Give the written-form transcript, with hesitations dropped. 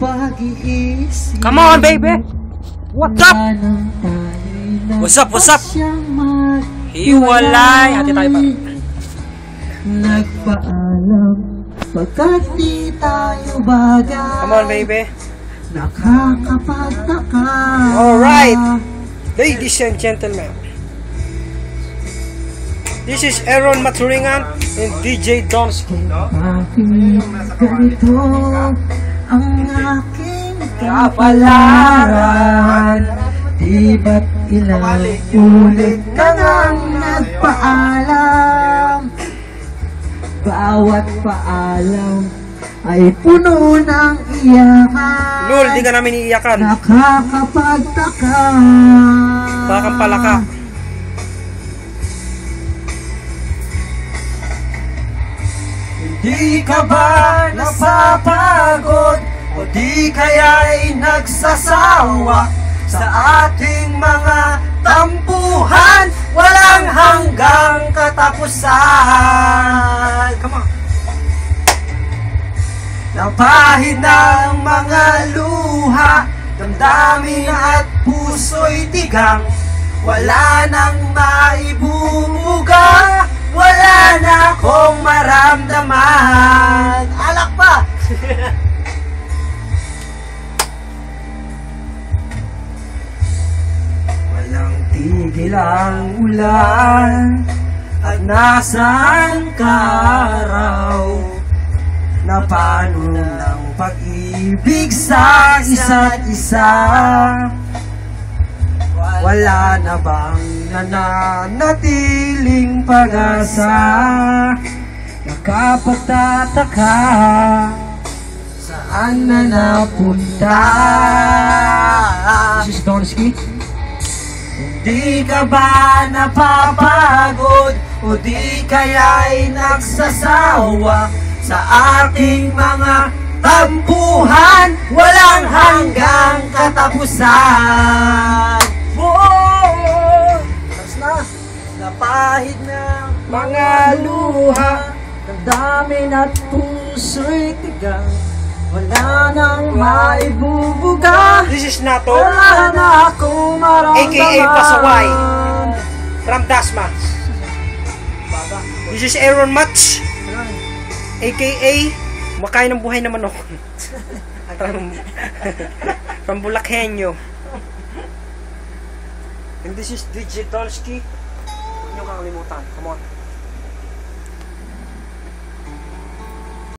pag-iisip. Come on, baby! What's up? What's up, what's up? Hiwalay! Hati tayo pa. Nagpaalam pagkat di tayo bagay. Come on, baby. Nakakapagtaka. Alright! Ladies and gentlemen, this is Aaron Maturingan and DJ Donsky. Bakit ganito ang aking kapalaran? Di ba't ilang ulit ka nang nagpaalam? Bawat paalam ay puno ng iyakan. Lul, di ka namin iiyakan. Nakakapagtaka. Bakang palaka. Di ka ba napapagod o di kaya'y nagsasawa sa ating mga tampuhan walang hanggang katapusan? Come on. Napahid ng mga luha, damdamin at puso'y tigang, wala nang maibubuga, wala na akong maramdaman. Alak pa! Walang tigil ang ulan, at nasaan ka raw? Napano ng pag-ibig sa isa't isa? Wala na bang nananatiling pag-asa? Nakapagtataka, saan na napunta? This is Donsky. Di ka ba napapagod o di kaya'y nagsasawa sa ating mga tampuhan walang hanggang katapusan? Tapos na. Napahid na mga luha, damdamin at puso'y tigang, wala nang maibubuga. This is Nato, wala na akong maramdaman. aka Pasaway from Dasma. This is Aaron Mats, aka Makain ng Buhay naman ako. From Bulakenyo. And this is DJ Donsky. Huwag niyo kakalimutan. Come on.